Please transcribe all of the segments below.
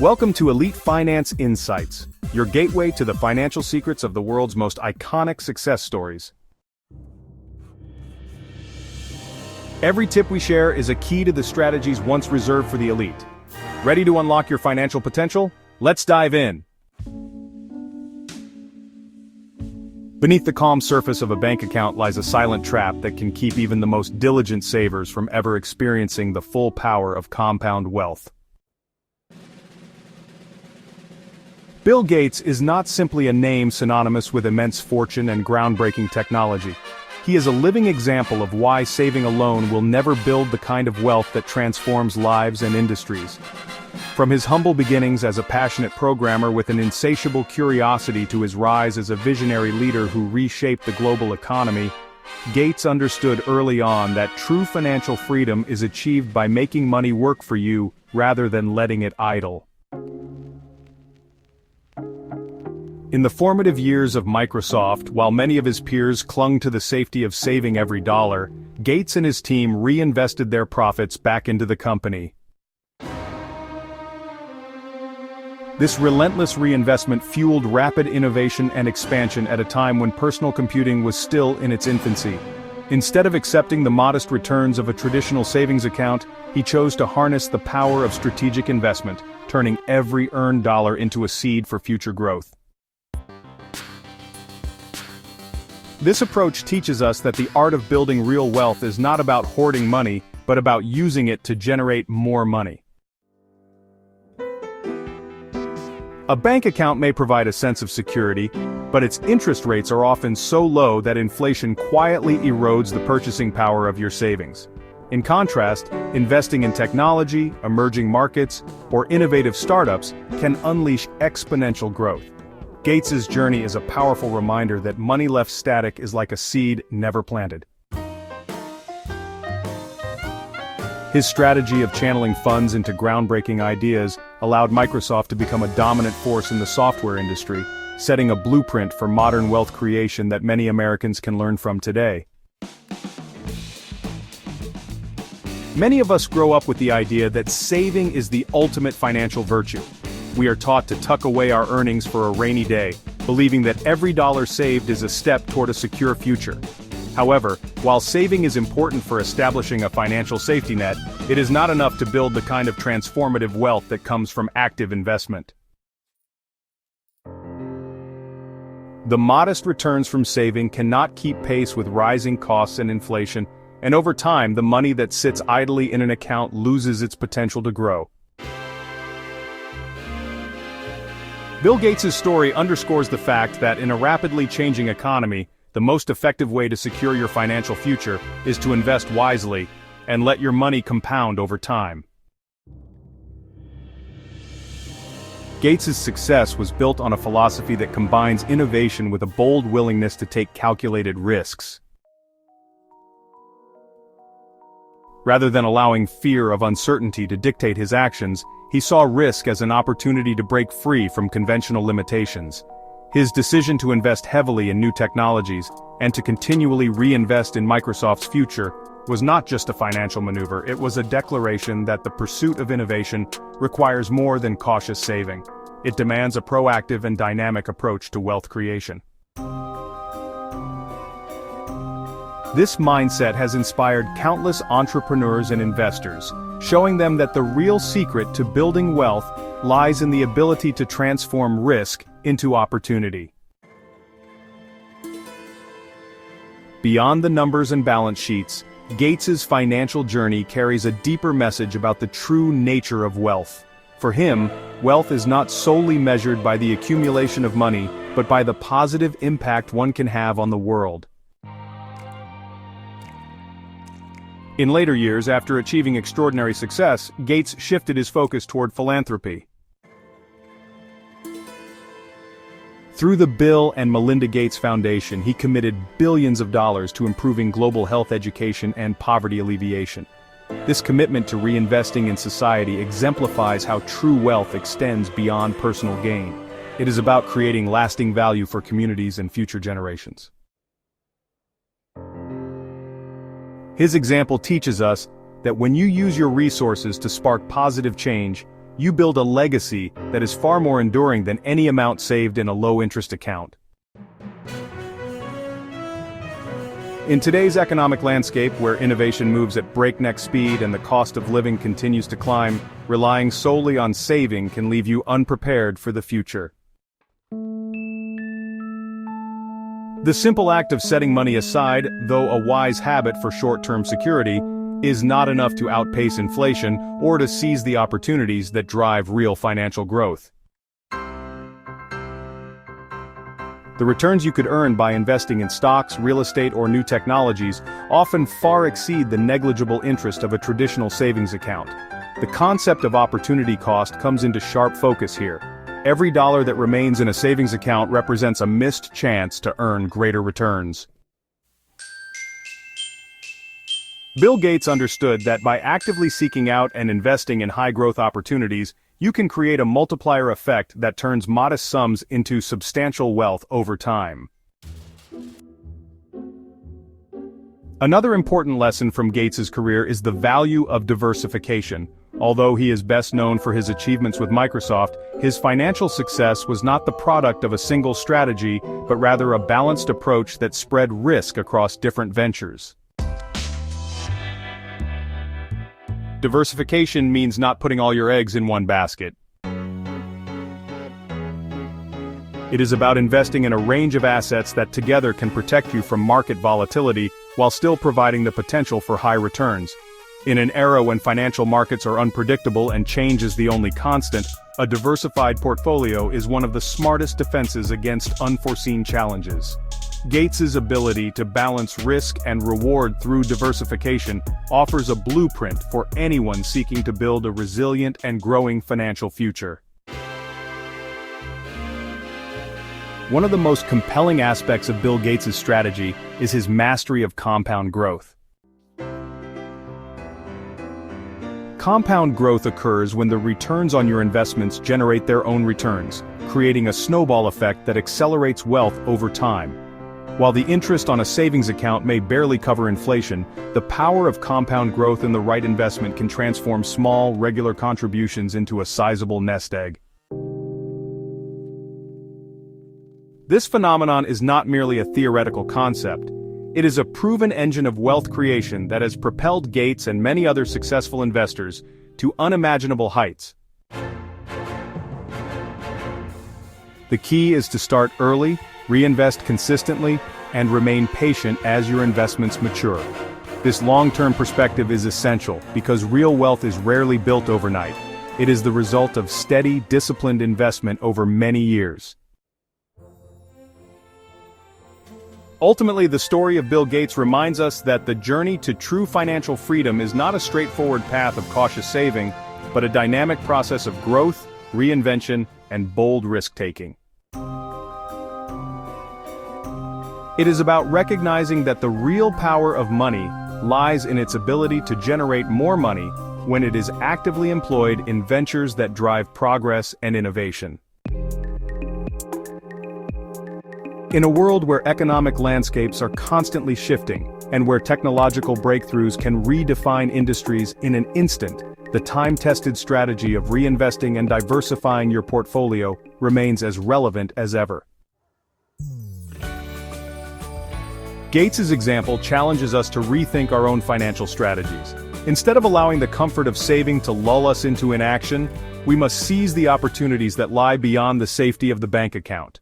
Welcome to Elite Finance Insights, your gateway to the financial secrets of the world's most iconic success stories. Every tip we share is a key to the strategies once reserved for the elite. Ready to unlock your financial potential? Let's dive in. Beneath the calm surface of a bank account lies a silent trap that can keep even the most diligent savers from ever experiencing the full power of compound wealth. Bill Gates is not simply a name synonymous with immense fortune and groundbreaking technology. He is a living example of why saving alone will never build the kind of wealth that transforms lives and industries. From his humble beginnings as a passionate programmer with an insatiable curiosity to his rise as a visionary leader who reshaped the global economy, Gates understood early on that true financial freedom is achieved by making money work for you rather than letting it idle. In the formative years of Microsoft, while many of his peers clung to the safety of saving every dollar, Gates and his team reinvested their profits back into the company. This relentless reinvestment fueled rapid innovation and expansion at a time when personal computing was still in its infancy. Instead of accepting the modest returns of a traditional savings account, he chose to harness the power of strategic investment, turning every earned dollar into a seed for future growth. This approach teaches us that the art of building real wealth is not about hoarding money, but about using it to generate more money. A bank account may provide a sense of security, but its interest rates are often so low that inflation quietly erodes the purchasing power of your savings. In contrast, investing in technology, emerging markets, or innovative startups can unleash exponential growth. Gates's journey is a powerful reminder that money left static is like a seed never planted. His strategy of channeling funds into groundbreaking ideas allowed Microsoft to become a dominant force in the software industry, setting a blueprint for modern wealth creation that many Americans can learn from today. Many of us grow up with the idea that saving is the ultimate financial virtue. We are taught to tuck away our earnings for a rainy day, believing that every dollar saved is a step toward a secure future. However, while saving is important for establishing a financial safety net, it is not enough to build the kind of transformative wealth that comes from active investment. The modest returns from saving cannot keep pace with rising costs and inflation, and over time the money that sits idly in an account loses its potential to grow. Bill Gates' story underscores the fact that in a rapidly changing economy, the most effective way to secure your financial future is to invest wisely and let your money compound over time. Gates' success was built on a philosophy that combines innovation with a bold willingness to take calculated risks. Rather than allowing fear of uncertainty to dictate his actions, he saw risk as an opportunity to break free from conventional limitations. His decision to invest heavily in new technologies and to continually reinvest in Microsoft's future was not just a financial maneuver, it was a declaration that the pursuit of innovation requires more than cautious saving. It demands a proactive and dynamic approach to wealth creation. This mindset has inspired countless entrepreneurs and investors, showing them that the real secret to building wealth lies in the ability to transform risk into opportunity. Beyond the numbers and balance sheets, Gates's financial journey carries a deeper message about the true nature of wealth. For him, wealth is not solely measured by the accumulation of money, but by the positive impact one can have on the world. In later years, after achieving extraordinary success, Gates shifted his focus toward philanthropy. Through the Bill and Melinda Gates Foundation, he committed billions of dollars to improving global health education and poverty alleviation. This commitment to reinvesting in society exemplifies how true wealth extends beyond personal gain. It is about creating lasting value for communities and future generations. His example teaches us that when you use your resources to spark positive change, you build a legacy that is far more enduring than any amount saved in a low-interest account. In today's economic landscape, where innovation moves at breakneck speed and the cost of living continues to climb, relying solely on saving can leave you unprepared for the future. The simple act of setting money aside, though a wise habit for short-term security, is not enough to outpace inflation or to seize the opportunities that drive real financial growth. The returns you could earn by investing in stocks, real estate, or new technologies often far exceed the negligible interest of a traditional savings account. The concept of opportunity cost comes into sharp focus here. Every dollar that remains in a savings account represents a missed chance to earn greater returns. Bill Gates understood that by actively seeking out and investing in high-growth opportunities, you can create a multiplier effect that turns modest sums into substantial wealth over time. Another important lesson from Gates's career is the value of diversification. Although he is best known for his achievements with Microsoft, his financial success was not the product of a single strategy, but rather a balanced approach that spread risk across different ventures. Diversification means not putting all your eggs in one basket. It is about investing in a range of assets that together can protect you from market volatility while still providing the potential for high returns. In an era when financial markets are unpredictable and change is the only constant, a diversified portfolio is one of the smartest defenses against unforeseen challenges. Gates's ability to balance risk and reward through diversification offers a blueprint for anyone seeking to build a resilient and growing financial future. One of the most compelling aspects of Bill Gates's strategy is his mastery of compound growth. Compound growth occurs when the returns on your investments generate their own returns, creating a snowball effect that accelerates wealth over time. While the interest on a savings account may barely cover inflation, the power of compound growth in the right investment can transform small, regular contributions into a sizable nest egg. This phenomenon is not merely a theoretical concept. It is a proven engine of wealth creation that has propelled Gates and many other successful investors to unimaginable heights. The key is to start early, reinvest consistently, and remain patient as your investments mature. This long-term perspective is essential because real wealth is rarely built overnight. It is the result of steady, disciplined investment over many years. Ultimately, the story of Bill Gates reminds us that the journey to true financial freedom is not a straightforward path of cautious saving, but a dynamic process of growth, reinvention, and bold risk-taking. It is about recognizing that the real power of money lies in its ability to generate more money when it is actively employed in ventures that drive progress and innovation. In a world where economic landscapes are constantly shifting, and where technological breakthroughs can redefine industries in an instant, the time-tested strategy of reinvesting and diversifying your portfolio remains as relevant as ever. Gates's example challenges us to rethink our own financial strategies. Instead of allowing the comfort of saving to lull us into inaction, we must seize the opportunities that lie beyond the safety of the bank account.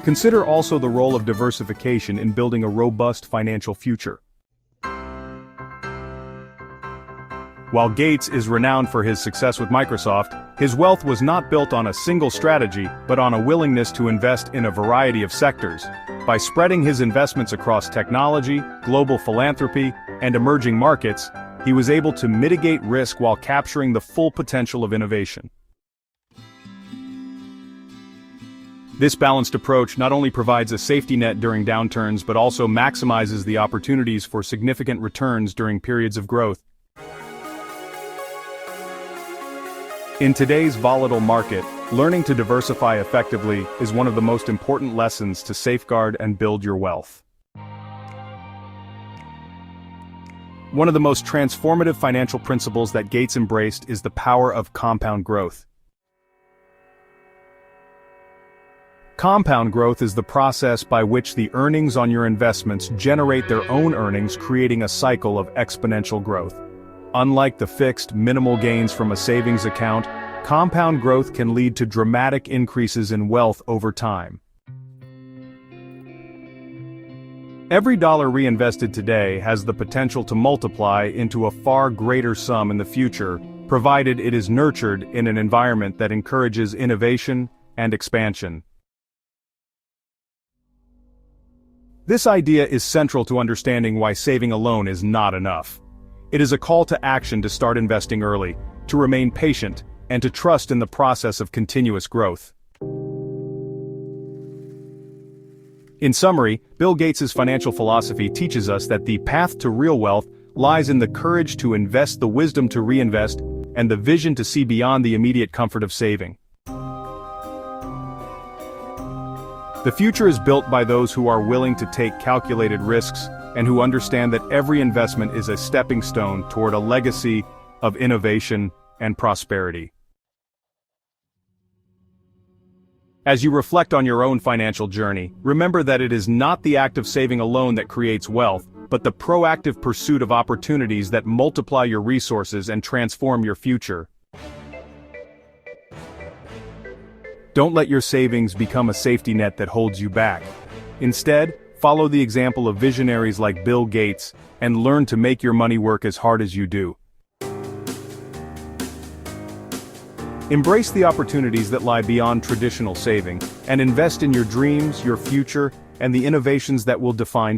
Consider also the role of diversification in building a robust financial future. While Gates is renowned for his success with Microsoft, his wealth was not built on a single strategy, but on a willingness to invest in a variety of sectors. By spreading his investments across technology, global philanthropy, and emerging markets, he was able to mitigate risk while capturing the full potential of innovation. This balanced approach not only provides a safety net during downturns but also maximizes the opportunities for significant returns during periods of growth. In today's volatile market, learning to diversify effectively is one of the most important lessons to safeguard and build your wealth. One of the most transformative financial principles that Gates embraced is the power of compound growth. Compound growth is the process by which the earnings on your investments generate their own earnings, creating a cycle of exponential growth. Unlike the fixed, minimal gains from a savings account, compound growth can lead to dramatic increases in wealth over time. Every dollar reinvested today has the potential to multiply into a far greater sum in the future, provided it is nurtured in an environment that encourages innovation and expansion. This idea is central to understanding why saving alone is not enough. It is a call to action to start investing early, to remain patient, and to trust in the process of continuous growth. In summary, Bill Gates' financial philosophy teaches us that the path to real wealth lies in the courage to invest, the wisdom to reinvest, and the vision to see beyond the immediate comfort of saving. The future is built by those who are willing to take calculated risks and who understand that every investment is a stepping stone toward a legacy of innovation and prosperity. As you reflect on your own financial journey, remember that it is not the act of saving alone that creates wealth, but the proactive pursuit of opportunities that multiply your resources and transform your future. Don't let your savings become a safety net that holds you back. Instead, follow the example of visionaries like Bill Gates and learn to make your money work as hard as you do. Embrace the opportunities that lie beyond traditional saving, and invest in your dreams, your future, and the innovations that will define